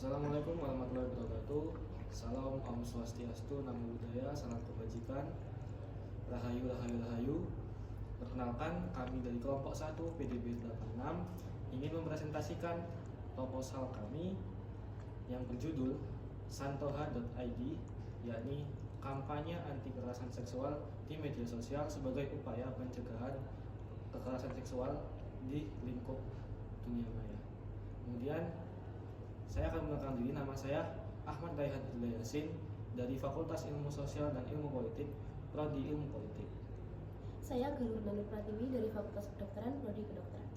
Assalamualaikum warahmatullahi wabarakatuh. Salam Om Swastiastu, Namo Buddhaya, salam kebajikan, Rahayu Rahayu Rahayu. Perkenalkan, kami dari kelompok 1 PDB 86 ingin mempresentasikan proposal kami yang berjudul santoha.id, yakni kampanye anti kekerasan seksual di media sosial sebagai upaya pencegahan kekerasan seksual di lingkup dunia maya. Kemudian saya akan mengenalkan diri. Nama saya Ahmad Raihan Abdullah Yasin dari Fakultas Ilmu Sosial dan Ilmu Politik, Prodi Ilmu Politik. Saya Galur Nani Pratiwi dari Fakultas Kedokteran, Prodi Kedokteran.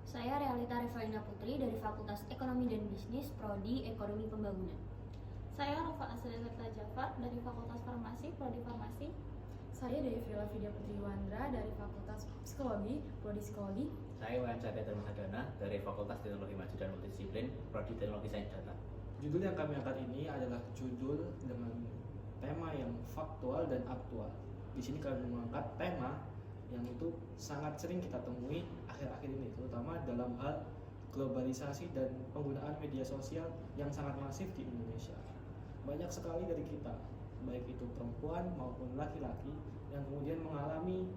Saya Realita Revalina Putri dari Fakultas Ekonomi dan Bisnis, Prodi Ekonomi Pembangunan. Saya Rofa Asriata Jafar dari Fakultas Farmasi, Prodi Farmasi. Saya dari Frila Vidya Putri Wandra dari Fakultas Psikologi, Prodi Psikologi. Saya WM Satya Dharmasadana dari Fakultas Teknologi Maju dan Multidisiplin, Prodi Teknologi Sains Data. Judul yang kami angkat ini adalah judul dengan tema yang faktual dan aktual. Di sini kami mengangkat tema yang itu sangat sering kita temui akhir-akhir ini, terutama dalam hal globalisasi dan penggunaan media sosial yang sangat masif di Indonesia. Banyak sekali dari kita, baik itu perempuan maupun laki-laki, yang kemudian mengalami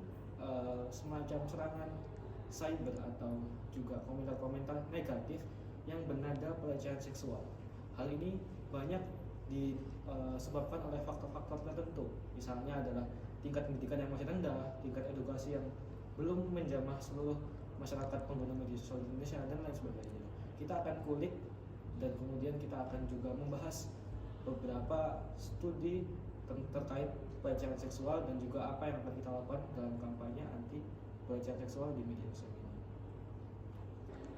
semacam serangan cyber atau juga komentar-komentar negatif yang bernada pelecehan seksual. Hal ini banyak disebabkan oleh faktor-faktor tertentu, misalnya adalah tingkat pendidikan yang masih rendah, tingkat edukasi yang belum menjamah seluruh masyarakat pengguna media sosial di Indonesia, dan lain sebagainya. Kita akan kulik dan kemudian kita akan juga membahas beberapa studi terkait pelecehan seksual dan juga apa yang akan kita lakukan dalam kampanye anti pelecehan seksual di media sosial ini.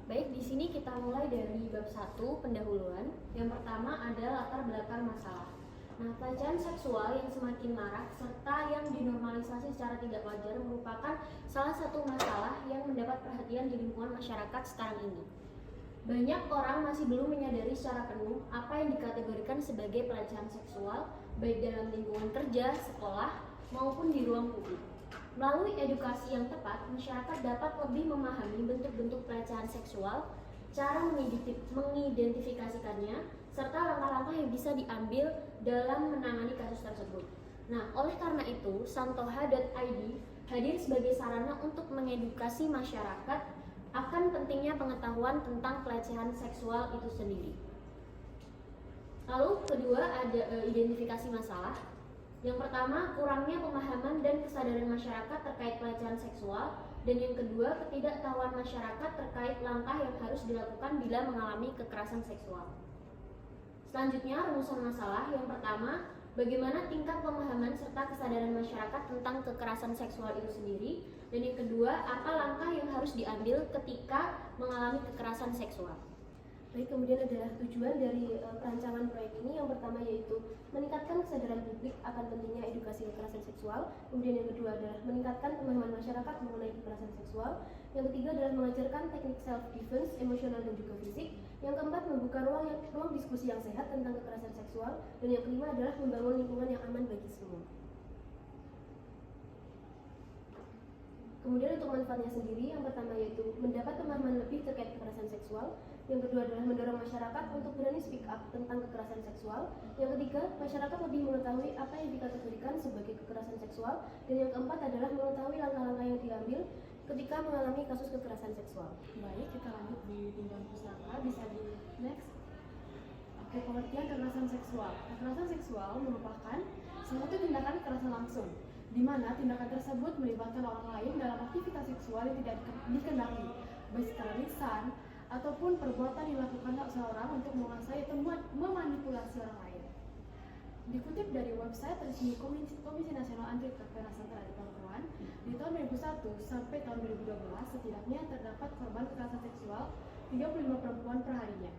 Baik, di sini kita mulai dari bab 1, pendahuluan. Yang pertama adalah latar belakang masalah. Nah, pelecehan seksual yang semakin marak serta yang dinormalisasi secara tidak wajar merupakan salah satu masalah yang mendapat perhatian di lingkungan masyarakat sekarang ini. Banyak orang masih belum menyadari secara penuh apa yang dikategorikan sebagai pelecehan seksual, baik dalam lingkungan kerja, sekolah, maupun di ruang publik. Melalui edukasi yang tepat, masyarakat dapat lebih memahami bentuk-bentuk pelecehan seksual, cara mengidentifikasikannya, serta langkah-langkah yang bisa diambil dalam menangani kasus tersebut. Nah, oleh karena itu, santoha.id hadir sebagai sarana untuk mengedukasi masyarakat akan pentingnya pengetahuan tentang pelecehan seksual itu sendiri. Lalu kedua ada identifikasi masalah. Yang pertama, kurangnya pemahaman dan kesadaran masyarakat terkait pelecehan seksual, dan yang kedua, ketidaktahuan masyarakat terkait langkah yang harus dilakukan bila mengalami kekerasan seksual. Selanjutnya, rumusan masalah. Yang pertama, bagaimana tingkat pemahaman serta kesadaran masyarakat tentang kekerasan seksual itu sendiri, dan yang kedua, apa langkah yang harus diambil ketika mengalami kekerasan seksual. Baik, kemudian adalah tujuan dari perancangan proyek ini. Yang pertama yaitu meningkatkan kesadaran publik akan pentingnya edukasi kekerasan seksual. Kemudian yang kedua adalah meningkatkan pemahaman masyarakat mengenai kekerasan seksual. Yang ketiga adalah mengajarkan teknik self defense, emosional dan juga fisik. Yang keempat, membuka ruang diskusi yang sehat tentang kekerasan seksual. Dan yang kelima adalah membangun lingkungan yang aman bagi semua. Kemudian untuk manfaatnya sendiri, yang pertama yaitu mendapat pemahaman lebih terkait kekerasan seksual. Yang kedua adalah mendorong masyarakat untuk berani speak up tentang kekerasan seksual. Yang ketiga, masyarakat lebih mengetahui apa yang dikategorikan sebagai kekerasan seksual. Dan yang keempat adalah mengetahui langkah-langkah yang diambil ketika mengalami kasus kekerasan seksual. Baik, kita lanjut di jenjang pustaka, bisa di next. Oke, pengertian kekerasan seksual. Kekerasan seksual merupakan suatu tindakan kekerasan langsung, di mana tindakan tersebut melibatkan orang lain dalam aktivitas seksual yang tidak dikendaki, baik secara lisan ataupun perbuatan dilakukan seseorang untuk menguasai atau memanipulasi orang lain. Dikutip dari website resmi Komisi Nasional Anti Kekerasan Terhadap Perempuan, di tahun 2001 sampai tahun 2012 setidaknya terdapat korban kekerasan seksual 35 perempuan per harinya,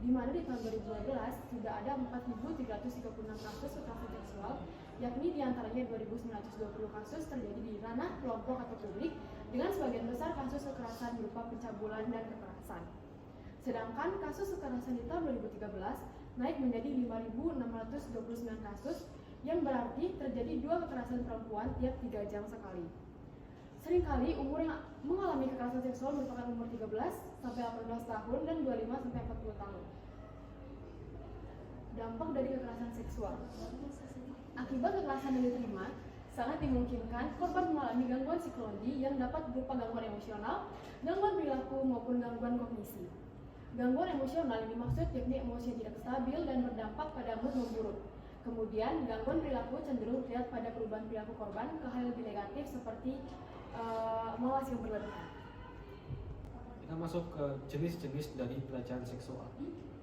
di mana di tahun 2012 sudah ada 4.336 kasus kekerasan seksual, yakni diantaranya 2.920 kasus terjadi di ranah kelompok atau publik, dengan sebagian besar kasus kekerasan berupa pencabulan dan kekerasan. Sedangkan kasus kekerasan di tahun 2013 naik menjadi 5.629 kasus, yang berarti terjadi 2 kekerasan perempuan tiap 3 jam sekali. Seringkali umur yang mengalami kekerasan seksual merupakan umur 13 sampai 18 tahun dan 25 sampai 40 tahun. dampak dari kekerasan seksual. Akibat kekerasan yang diterima, sangat dimungkinkan korban mengalami gangguan psikologi yang dapat berupa gangguan emosional, gangguan perilaku, maupun gangguan kognisi. Gangguan emosional yang dimaksud yakni emosi yang tidak stabil dan berdampak pada mood memburuk. Kemudian, gangguan perilaku cenderung terlihat pada perubahan perilaku korban ke hal lebih negatif seperti malas yang berlebihan. Kita masuk ke jenis-jenis dari pelecehan seksual.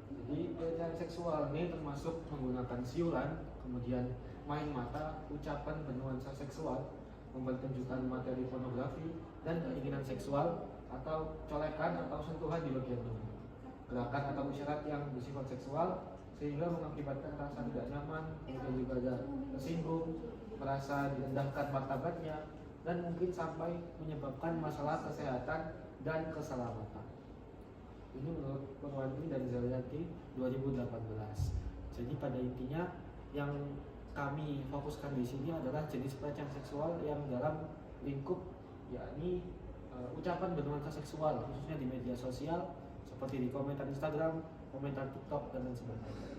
Jadi pelecehan seksual ini termasuk menggunakan siulan, kemudian main mata, ucapan bernuansa seksual, mempertunjukkan materi pornografi, dan keinginan seksual atau colekan atau sentuhan di bagian tubuh. Gerakan atau isyarat yang bersifat seksual sehingga mengakibatkan rasa tidak nyaman, kemudian juga ada tersinggung, merasa direndahkan martabatnya, dan mungkin sampai menyebabkan masalah kesehatan dan keselamatan. Ini menurut peneliti dari Zalianti 2018. Jadi pada intinya yang kami fokuskan di sini adalah jenis pelecehan seksual yang dalam lingkup yakni ucapan bernuansa seksual, khususnya di media sosial seperti di komentar Instagram, komentar TikTok, dan lain sebagainya.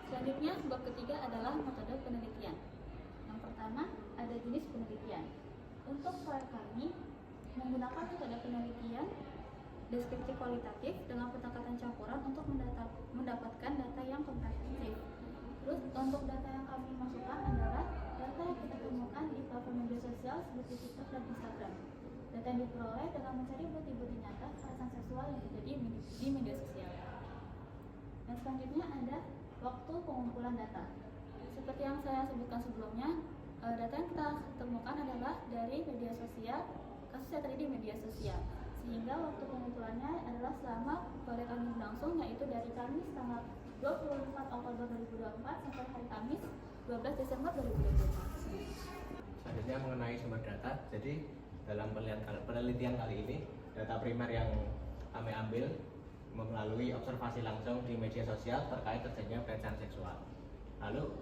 Selanjutnya, bab ketiga adalah metode penelitian. Yang pertama, ada jenis penelitian. Untuk proyek kami menggunakan metode penelitian deskripsi kualitatif dengan pendekatan campuran untuk mendapatkan data yang komprehensif. Terus untuk data yang kami masukkan adalah data yang kita temukan di platform media sosial seperti TikTok dan Instagram. Data yang diperoleh dengan mencari bukti-bukti nyata kekerasan seksual yang terjadi di media sosial. Dan selanjutnya ada waktu pengumpulan data. Seperti yang saya sebutkan sebelumnya, data yang kita temukan adalah dari media sosial, kasus yang terjadi di media sosial. Sehingga waktu pengumpulannya adalah selama proyek kami berlangsung, yaitu dari Kamis tanggal 24 Oktober 2024 sampai hari Kamis 12 Desember 2024. Selanjutnya mengenai sumber data. Jadi dalam penelitian kali ini, data primer yang kami ambil melalui observasi langsung di media sosial terkait terjadinya pelecehan seksual. Lalu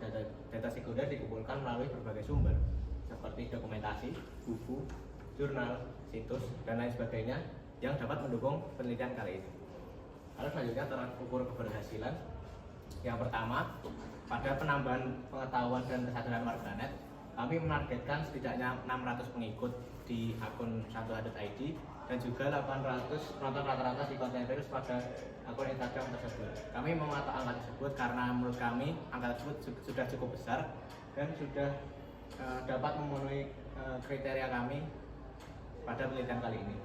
data sekunder dikumpulkan melalui berbagai sumber seperti dokumentasi, buku, jurnal, situs, dan lain sebagainya yang dapat mendukung penelitian kali ini. Lalu selanjutnya terukur keberhasilan. Yang pertama, pada penambahan pengetahuan dan kesadaran warganet, kami menargetkan setidaknya 600 pengikut di akun santuha.id dan juga 800 penonton rata-rata di konten reels pada akun Instagram tersebut. Kami mematok angka tersebut karena menurut kami angka tersebut sudah cukup besar dan sudah dapat memenuhi kriteria kami pada penelitian kali ini.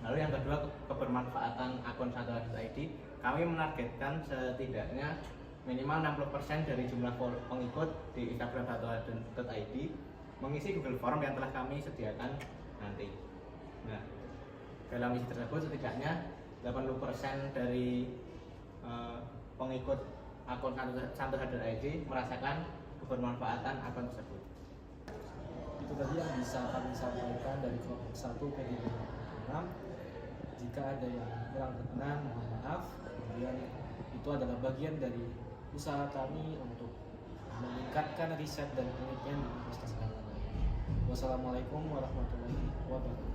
Lalu yang kedua, kebermanfaatan akun santuha.id. Kami menargetkan setidaknya minimal 60% dari jumlah pengikut di Instagram santuha.id mengisi Google Form yang telah kami sediakan nanti. Nah, dalam isi tersebut setidaknya 80% dari pengikut akun santuha.id merasakan kebermanfaatan akun tersebut. Itu tadi yang bisa kami sampaikan dari kelompok 1 PDB 6. Jika ada yang kurang berkenan, mohon maaf. Kemudian itu adalah bagian dari usaha kami untuk meningkatkan riset dan penelitian di universitas kami. Wassalamualaikum warahmatullahi wabarakatuh.